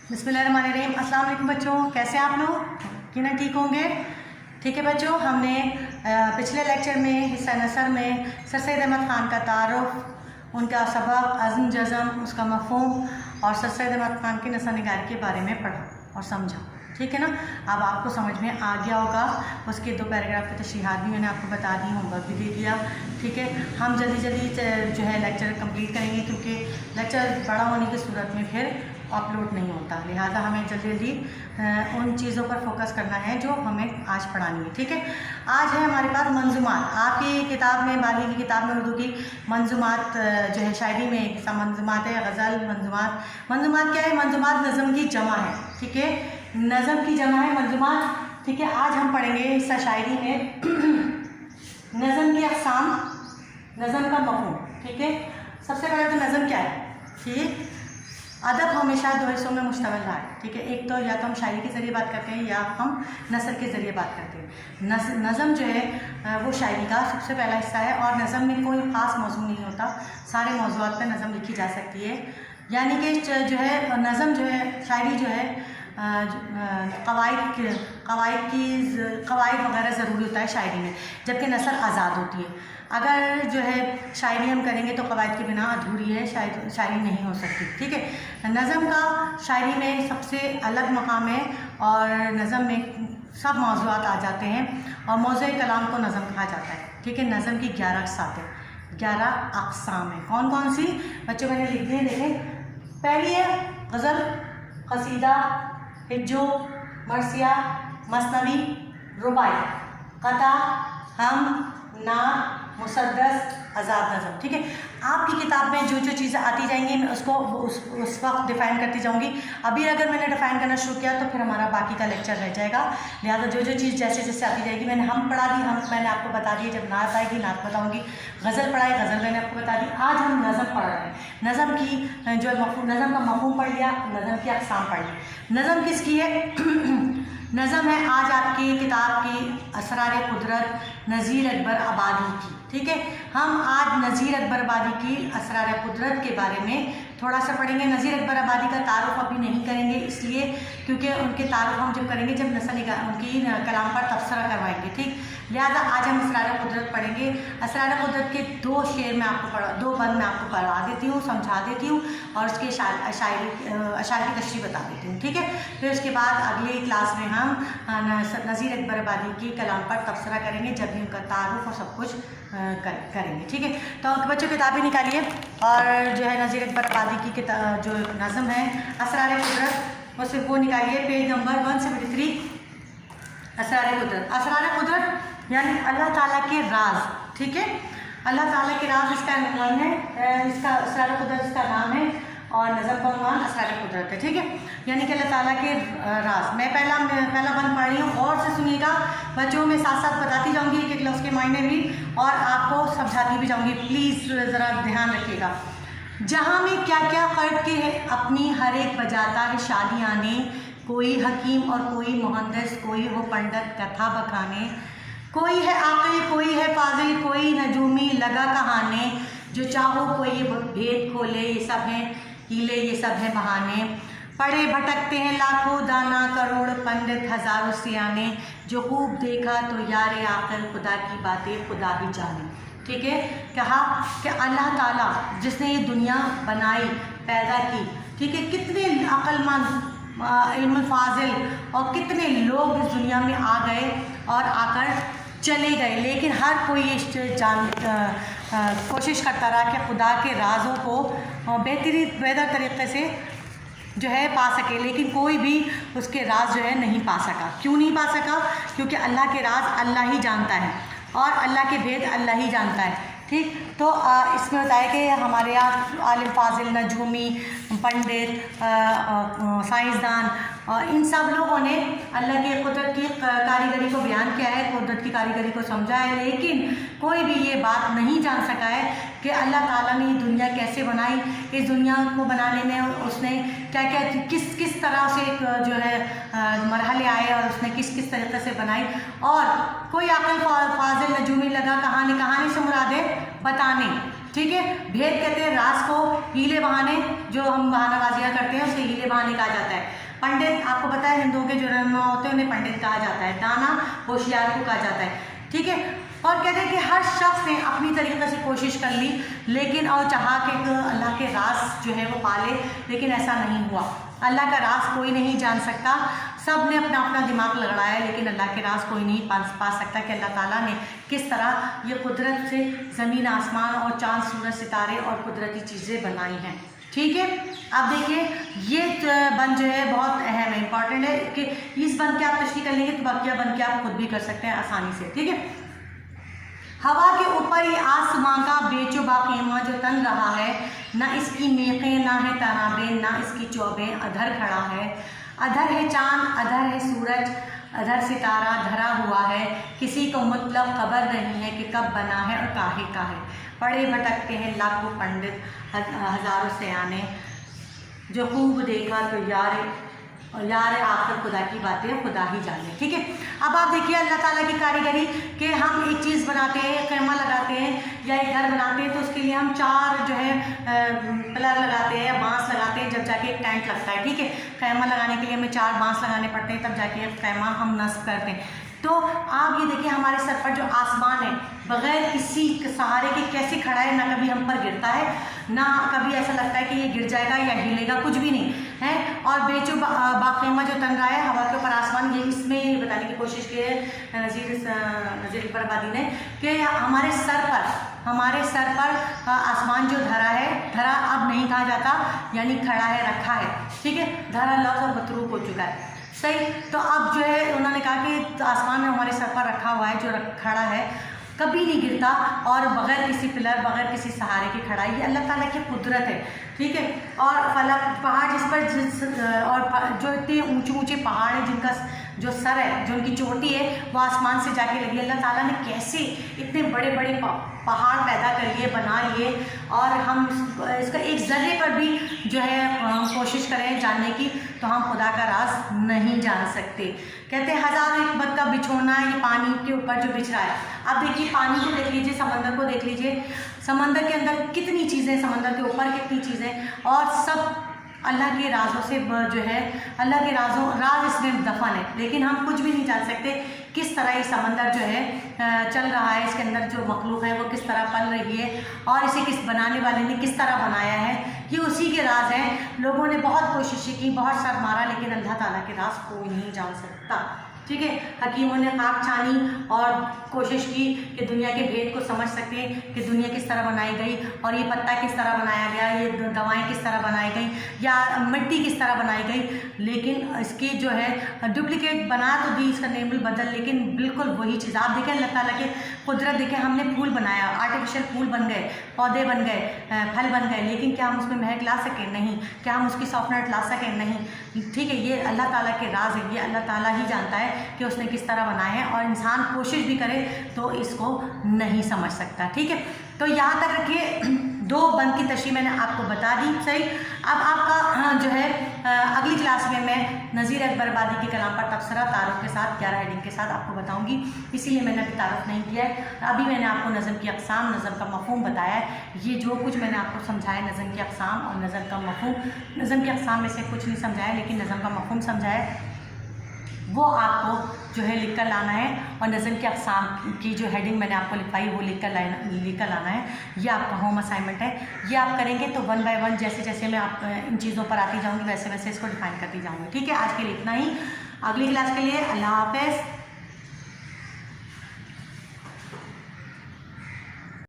बिस्मिल्लाहिर्रहमानिर्रहीम। अस्सलाम वालेकुम बच्चों, कैसे आप लोग? कि ना ठीक होंगे। ठीक है बच्चों, हमने पिछले लेक्चर में हिस्सा नसर में सर सैयद अहमद ख़ान का तारुफ़, उनका सबक, अज़्म जज़म, उसका मफ़हूम और सर सैयद अहमद ख़ान की नस्ल निगारी के बारे में पढ़ा और समझा। ठीक है ना। अब आपको समझ में आ गया होगा। उसके 2 पैराग्राफ की तशरीहात भी मैंने आपको बता दी, होमवर्क भी दे दिया। ठीक है, हम जल्दी जल्दी जो है लेक्चर कंप्लीट करेंगे, क्योंकि लेक्चर बड़ा होने की सूरत में फिर अपलोड नहीं होता। लिहाजा हमें जल्दी जल्दी उन चीज़ों पर फोकस करना है जो हमें आज पढ़ानी है। ठीक है, आज है हमारे पास मंजूमात। आपकी किताब में, बाली की किताब में उर्दू की मंजूमात जो है, शायरी में एक मंजूमात है, गज़ल मंजूमात। मंजूमात क्या है? मंजूमात नज़म की जमा है। ठीक है, नज़म की जमा है मंजूमात। ठीक है, आज हम पढ़ेंगे हिस्सा शायरी में नज़म की अक़साम, नज़म का मफ़हूम। ठीक है, सबसे पहले तो नज़म क्या है? ठीक, अदब हमेशा 2 हिस्सों में मुश्तमिल रहा है। ठीक है, एक तो या तो हम शायरी के ज़रिए बात करते हैं या हम नसर के ज़रिए बात करते हैं। नज़म जो है वो शायरी का सबसे पहला हिस्सा है, और नज़म में कोई ख़ास मौजू नहीं होता, सारे मौज़ूआत पर नज़म लिखी जा सकती है। यानी कि जो है नज़म जो है, शायरी जो है कवायद वगैरह ज़रूरी होता है शायरी में, जबकि नसर आज़ाद होती है। अगर जो है शायरी हम करेंगे तो कवायद की बिना अधूरी है, शायरी नहीं हो सकती। ठीक है, नज़म का शायरी में सबसे अलग मकाम है, और नज़म में सब मौज़ूआत आ जाते हैं, और मौज़े कलाम को नज़म कहा जाता है। ठीक है, नज़म की 11 अक़साम है, 11 अक़साम है। कौन कौन सी बच्चों मैंने लिख दी है, देखें। पहली है गज़ल, कसीदा, हिज्जो, मरसिया, मसनवी, रुबाई, कता, हम, ना, मुसद्दस, आज़ाद नज़म। ठीक है, आपकी किताब में जो जो चीज़ें आती जाएंगी मैं उसको उस वक्त डिफ़ाइन करती जाऊंगी। अभी अगर मैंने डिफ़ाइन करना शुरू किया तो फिर हमारा बाकी का लेक्चर रह जाएगा। लिहाजा जो जो चीज़ जैसे जैसे आती जाएगी, हम पढ़ा दी, मैंने आपको बता दी। जब नात आएगी नात बताऊँगी, गज़ल पढ़ाई, गज़ल मैंने आपको बता दी। आज हम नज़म पढ़ रहे हैं। नज़म की जो नज़म का मफ़हूम पढ़ लिया, नज़म की अक़साम पढ़ ली। नज़म किसकी है? नज़म है आज आपकी किताब की असरार कुदरत नज़ीर अकबर आबादी की। ठीक है, हम आज नज़ीर अकबर आबादी की असरार कुदरत के बारे में थोड़ा सा पढ़ेंगे। नज़ीर अकबर आबादी का तारुफ़ अभी नहीं करेंगे, इसलिए क्योंकि उनके तारुफ़ हम जब करेंगे जब उनकी कलाम पर तबसरा करवाएंगे। ठीक, लिहाजा आज हम असरार कुदरत पढ़ेंगे। असरार कुदरत के 2 शेर में आपको 2 बंद मैं आपको पढ़ा देती हूँ, समझा देती हूँ, और उसके अशार की तशरीह बता देती हूँ। ठीक है, फिर उसके बाद अगली क्लास में हम नज़ीर अकबर आबादी की कलाम पर तबसरा करेंगे, जब भी उनका तारुफ़ और सब कुछ करेंगे। ठीक है, तो बच्चों किताबें निकालिए, और जो है नज़ीर अकबर आबादी की किताब जो नज़म है असरार कुदरत, वो सिर्फ वो निकालिए, पेज नंबर 173। असरार कुदरत, असरार कुदरत यानी अल्लाह ताला के राज। ठीक है, अल्लाह ताला के राज इसका नाम है, इसका असरार कुदरत इसका नाम है, और नज़म का उन्वान असरार कुदरत है। ठीक है, यानी कि अल्लाह ताला के राज। मैं पहला बंद पढ़ रही हूँ, और से सुनिएगा बच्चों, में साथ साथ बताती जाऊँगी एक लफ्ज़ के मायने भी, और आपको समझाती भी जाऊँगी। प्लीज़ ज़रा ध्यान रखिएगा। जहाँ में क्या क्या फ़र्क के है, अपनी हर एक बजाता है शादियाँ ने, कोई हकीम और कोई मुहद्दिस, कोई हो पंडित कथा बखाने, कोई है आक़िल कोई है फाज़िल, कोई नजूमी लगा कहाने, जो चाहो कोई ये भेद खोले, ये सब हैं हीले, ये सब हैं बहाने, पढ़े भटकते हैं लाखों दाना, करोड़ पंडित हज़ारों सियाने, जो खूब देखा तो यार आक़िल, खुदा की बातें खुदा ही जाने। ठीक है, कहा कि अल्लाह ताला जिसने ये दुनिया बनाई, पैदा की, ठीक है, कितने अक्लमंद, इल्मुल फाज़िल, और कितने लोग इस दुनिया में आ गए और आकर चले गए, लेकिन हर कोई कोशिश करता रहा कि खुदा के राज़ों को बेहतर तरीक़े से जो है पा सके, लेकिन कोई भी उसके राज जो है नहीं पा सका। क्यों नहीं पा सका? क्योंकि अल्लाह के राज अल्लाह ही जानता है, और अल्लाह के भेद अल्लाह ही जानता है। ठीक, तो इसमें बताया कि हमारे यहाँ आलिम फाजिल, नजूमी, पंडित, साइंसदान, इन सब लोगों ने अल्लाह की कुदरत की कारीगरी को बयान किया है, कुदरत की कारीगरी को समझा है, लेकिन कोई भी ये बात नहीं जान सका है कि अल्लाह ताला ने ये दुनिया कैसे बनाई, इस दुनिया को बनाने में उसने क्या क्या किस तरह से जो है मरहले आए, और उसने किस तरीके से बनाई। और कोई आक़िल फाजिल नजूमी लगा कहानी से मुराद है बताने। ठीक है। भेद कहते हैं राज को, हीले बहाने, जो हम बहानाबाजियाँ करते हैं उसे हीले बहाने कहा जाता है। पंडित, आपको पता है हिंदुओं के जो रहनुमा होते हैं उन्हें पंडित कहा जाता है। दाना, होशियार को कहा जाता है, ठीक है। और कहते हैं कि हर शख्स ने अपनी तरीके से कोशिश कर ली, लेकिन और चाहा कि अल्लाह के राज जो है वो पाले, लेकिन ऐसा नहीं हुआ। अल्लाह का राज कोई नहीं जान सकता, सब ने अपना अपना दिमाग लगाया, लेकिन अल्लाह के राज कोई नहीं पा सकता कि अल्लाह ताला ने किस तरह ये कुदरत से ज़मीन आसमान और चाँद सूरज सितारे और कुदरती चीज़ें बनाई हैं, ठीक है। अब देखिए ये बंद जो है बहुत अहम है, इंपॉर्टेंट है कि इस बंद के आप तशरीह कर लेंगे तो बाकिया बंद के आप खुद भी कर सकते हैं आसानी से, ठीक है। हवा के ऊपर ये आसमां का बेचो बाकीमा जो तन रहा है, ना इसकी मेखें ना है तनाबे, ना इसकी चौबे, अधर खड़ा है, अधर है चाँद, अधर है सूरज, अधर सितारा धरा हुआ है, किसी को मतलब खबर नहीं है कि कब बना है और काहे का है। पढ़े भटकते हैं लाखों पंडित, हज़ारों सयाने, जो खूब देखा तो यार आखिर खुदा की बातें खुदा ही जाने, ठीक है। अब आप देखिए अल्लाह ताला की कारीगरी कि हम एक चीज़ बनाते हैं, खैमा लगाते हैं या एक घर बनाते हैं तो उसके लिए हम 4 जो है पिलर लगाते हैं, बांस लगाते हैं, जब जाके एक टेंट लगता है, ठीक है। खैमा लगाने के लिए हमें 4 बांस लगाने पड़ते हैं, तब जाके खैमा हम नस्ब करते हैं। तो आप ये देखिए हमारे सर पर जो आसमान है बग़ैर किसी सहारे के कैसे खड़ा है, ना कभी हम पर गिरता है, ना कभी ऐसा लगता है कि ये गिर जाएगा या हिलेगा, कुछ भी नहीं है। और बेचो बाकीमा जो तन रहा है हवा के ऊपर आसमान, ये इसमें ये बताने की कोशिश की है नज़ीर इकबाल ने कि हमारे सर पर आसमान जो धरा है, धरा अब नहीं कहा जाता, यानी खड़ा है, रखा है, ठीक है। धरा लफ्ज़ और मतरूक हो चुका है, सही। तो अब जो है उन्होंने कहा कि आसमान में हमारे सर पर रखा हुआ है, जो खड़ा है, कभी नहीं गिरता और बग़ैर किसी पिलर, बग़ैर किसी सहारे की खड़ा है। ये अल्लाह ताला की कुदरत है, ठीक है। और फलक पहाड़ और जो इतने ऊंचे ऊंचे पहाड़ हैं जिनका जो सर है, जो उनकी चोटी है वो आसमान से जाके लगी। अल्लाह ताला ने कैसे इतने बड़े बड़े पहाड़ पैदा कर लिए, बना लिए, और हम इसका एक ज़र्रे पर भी जो है हम कोशिश करें जानने की तो हम खुदा का राज नहीं जान सकते। कहते हैं हज़ारों हिकमत का बिछोना ये पानी के ऊपर जो बिछ रहा है। अब देखिए पानी को देख लीजिए, समंदर को देख लीजिए, समंदर के अंदर कितनी चीज़ें, समंदर के ऊपर कितनी चीज़ें, और सब अल्लाह के राज़ों से जो है अल्लाह के राज इसमें दफन है, लेकिन हम कुछ भी नहीं जान सकते किस तरह ये समंदर जो है चल रहा है, इसके अंदर जो मखलूक है वो किस तरह पल रही है, और इसे किस बनाने वाले ने किस तरह बनाया है, ये उसी के राज हैं। लोगों ने बहुत कोशिशें की, बहुत सर मारा, लेकिन अल्लाह ताला के राज कोई नहीं जान सकता, ठीक है। हकीमों ने खाक छानी और कोशिश की कि दुनिया के भेद को समझ सकें कि दुनिया किस तरह बनाई गई, और ये पत्ता किस तरह बनाया गया, ये दवाएं किस तरह बनाई गई, या मिट्टी किस तरह बनाई गई, लेकिन इसकी जो है डुप्लीकेट बना तो दी, इसका नेबल बदल, लेकिन बिल्कुल वही चीज़। आप देखें अल्लाह ताला के कुदरत देखें, हमने फूल बनाया, आर्टिफिशियल फूल बन गए, पौधे बन गए, फल बन गए, लेकिन क्या हम उसमें महक ला सकें? नहीं। क्या हम उसकी सॉफ्टनेस ला सकें? नहीं, ठीक है। ये अल्लाह ताला के राज है, ये अल्लाह ताला ही जानता है कि उसने किस तरह बनाया है, और इंसान कोशिश भी करे तो इसको नहीं समझ सकता, ठीक है। तो यहाँ तक रखिए, 2 बंद की तशरीह मैंने आपको बता दी, सही। अब आपका जो है अगली क्लास में मैं नज़ीर अकबर आबादी के कलाम पर तबसरा तारुफ के साथ 11 हेडिंग के साथ आपको बताऊंगी, इसीलिए मैंने अभी तारुफ नहीं किया है। अभी मैंने आपको नज़म की अक़साम, नज़म का मफ़हूम बताया है। ये जो कुछ मैंने आपको समझाया नज़म की अक़साम और नज़म का मफ़हूम, नज़म की अक़साम में से कुछ नहीं समझाया, लेकिन नज़म का मफ़हूम समझाया, वो आपको जो है लिख कर लाना है, और नज़म की अक़साम की जो हेडिंग मैंने आपको लिखवाई वो लिख कर लाना है। ये आपका होम असाइनमेंट है, ये आप करेंगे तो 1 बाय 1 जैसे जैसे मैं आप इन चीज़ों पर आती जाऊँगी वैसे वैसे इसको डिफाइन करती जाऊँगी, ठीक है। आज के लिए इतना ही। अगली क्लास के लिए अल्लाह हाफ़िज़।